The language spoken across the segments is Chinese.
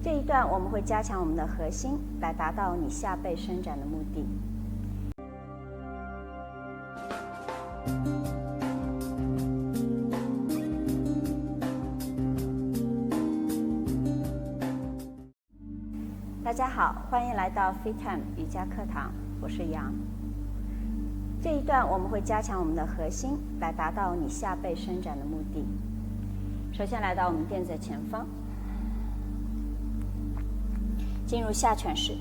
这一段我们会加强我们的核心，来达到你下背伸展的目的。大家好，欢迎来到 FitTime 瑜伽课堂，我是杨。这一段我们会加强我们的核心，来达到你下背伸展的目的。首先来到我们垫子的前方，进入下犬式。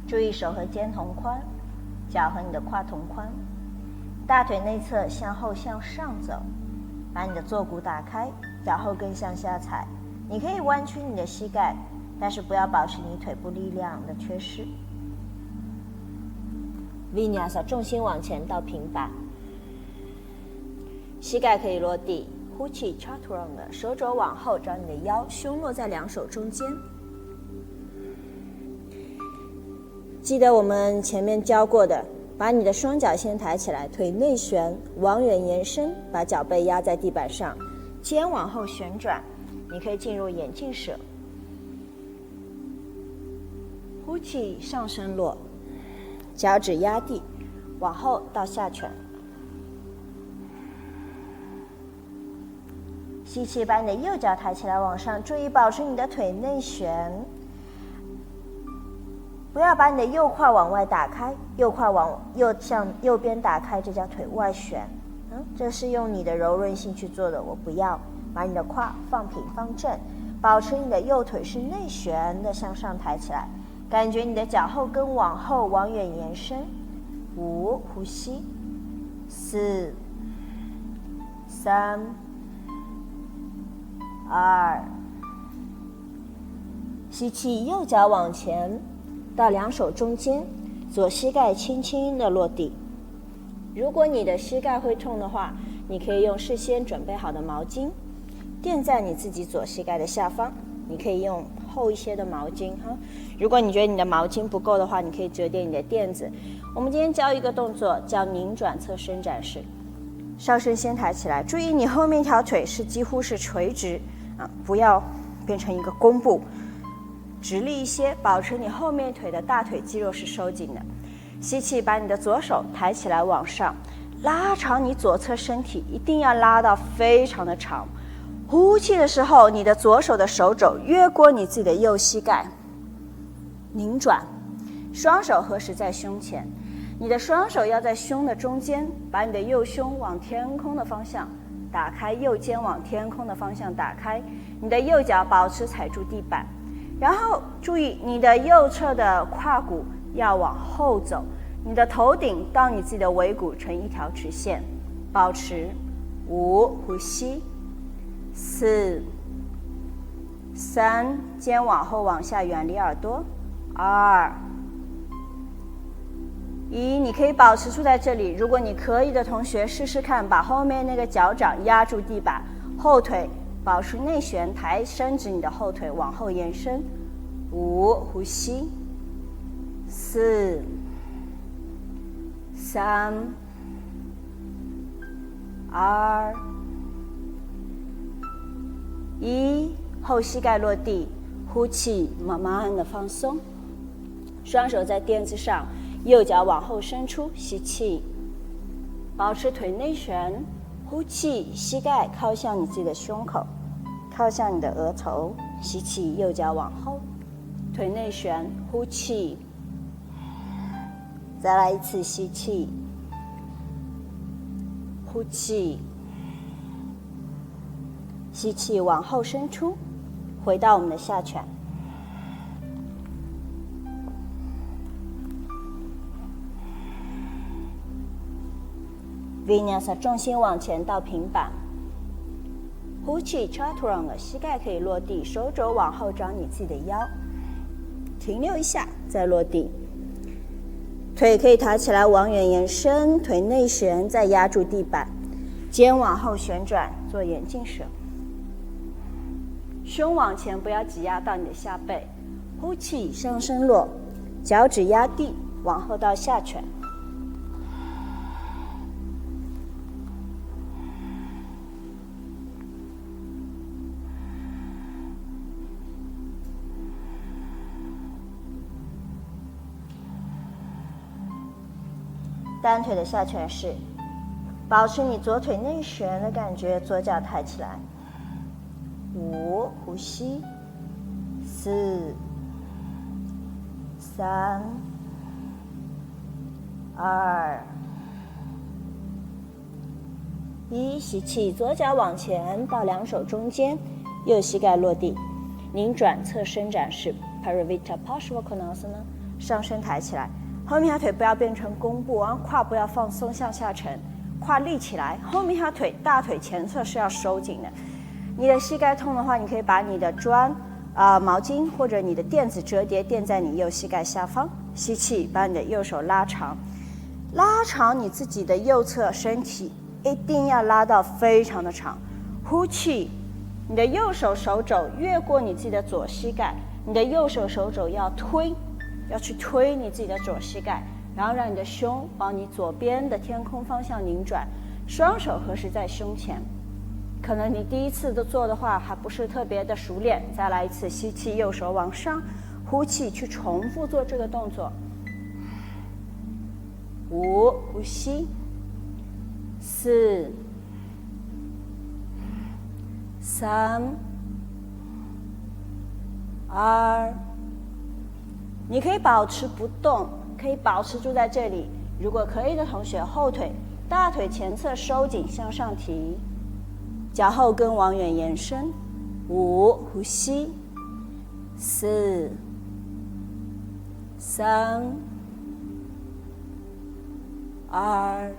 注意手和肩同宽，脚和你的胯同宽，大腿内侧向后向上走，把你的坐骨打开，脚后跟向下踩。你可以弯曲你的膝盖，但是不要保持你腿部力量的缺失。Vinyasa 重心往前到平板，膝盖可以落地。呼气 Chaturanga， 手肘往后找你的腰，胸落在两手中间。记得我们前面教过的，把你的双脚先抬起来，腿内旋，往远延伸，把脚背压在地板上，肩往后旋转，你可以进入眼镜蛇。呼气上身落，脚趾压地，往后到下犬。吸气，把你的右脚抬起来往上，注意保持你的腿内旋，不要把你的右胯往外打开，右胯向右边打开，这叫腿外旋。这是用你的柔韧性去做的，我不要。把你的胯放平放正，保持你的右腿是内旋的向上抬起来，感觉你的脚后跟往后往远延伸。5，呼吸。4、3、2，吸气，右脚往前到两手中间，左膝盖轻轻的落地。如果你的膝盖会痛的话，你可以用事先准备好的毛巾垫在你自己左膝盖的下方，你可以用厚一些的毛巾哈。如果你觉得你的毛巾不够的话，你可以折叠你的垫子。我们今天教一个动作叫拧转侧伸展式，上身先抬起来，注意你后面一条腿是几乎是垂直不要变成一个弓步，直立一些，保持你后面腿的大腿肌肉是收紧的。吸气，把你的左手抬起来往上，拉长你左侧身体，一定要拉到非常的长。呼气的时候，你的左手的手肘越过你自己的右膝盖，拧转，双手合十在胸前，你的双手要在胸的中间，把你的右胸往天空的方向打开，右肩往天空的方向打开，你的右脚保持踩住地板，然后注意你的右侧的胯骨要往后走，你的头顶到你自己的尾骨成一条直线，保持。5，呼吸。4、3，肩往后往下远离耳朵。2、1，你可以保持住在这里。如果你可以的同学，试试看，把后面那个脚掌压住地板，后腿保持内旋，伸直你的后腿往后延伸。5，呼吸。4、3、2、1，后膝盖落地，呼气，慢慢的放松，双手在垫子上，右脚往后伸出，吸气，保持腿内旋，呼气，膝盖靠向你自己的胸口，靠向你的额头，吸气，右脚往后，腿内旋，呼气，再来一次，吸气，呼气，吸气往后伸出，回到我们的下犬。Vinyasa 重心往前到平板，呼气 Chaturanga， 膝盖可以落地，手肘往后找你自己的腰，停留一下再落地，腿可以抬起来往远延伸，腿内旋再压住地板，肩往后旋转做眼镜蛇，胸往前不要挤压到你的下背，呼气上身落，脚趾压地，往后到下犬。单腿的下犬式，保持你左腿内旋的感觉，左脚抬起来。5，呼吸。4、3、2、1，吸气，左脚往前到两手中间，右膝盖落地，拧转侧伸展式 Parivrtta Parsvakonasana， 上身抬起来，后面条腿不要变成弓步，然后胯不要放松向下沉，胯立起来，后面条腿大腿前侧是要收紧的。你的膝盖痛的话，你可以把你的毛巾或者你的垫子折叠垫在你右膝盖下方。吸气，把你的右手拉长，拉长你自己的右侧身体，一定要拉到非常的长。呼气，你的右手手肘越过你自己的左膝盖，你的右手手肘要去推你自己的左膝盖，然后让你的胸往你左边的天空方向拧转，双手合十在胸前。可能你第一次的做的话还不是特别的熟练，再来一次，吸气，右手往上，呼气，去重复做这个动作。5，呼吸。4、3、2，你可以保持不动，可以保持住在这里。如果可以的同学，后腿、大腿前侧收紧向上提，脚后跟往远延伸。5，呼吸。4、3、2、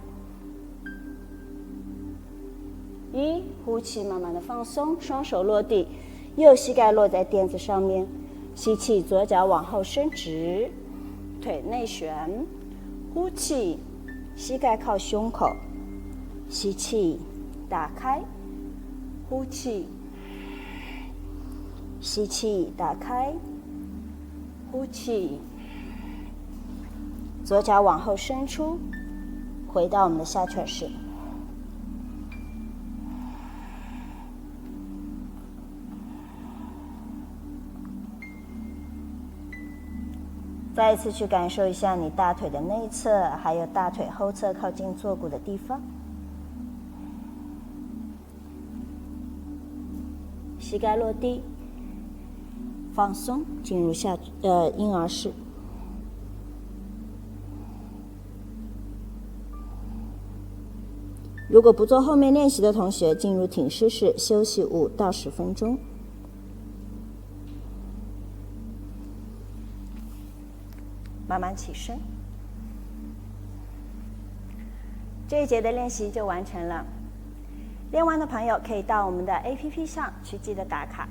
1，呼气，慢慢的放松，双手落地，右膝盖落在垫子上面。吸气，左脚往后伸直，腿内旋。呼气，膝盖靠胸口。吸气，打开。呼气，吸气，打开。呼气，左脚往后伸出，回到我们的下犬式。再一次去感受一下你大腿的内侧，还有大腿后侧靠近坐骨的地方。膝盖落地，放松，进入婴儿式。如果不做后面练习的同学，进入挺尸式，休息5到10分钟。慢慢起身。这一节的练习就完成了。练完的朋友可以到我们的 APP 上去记得打卡。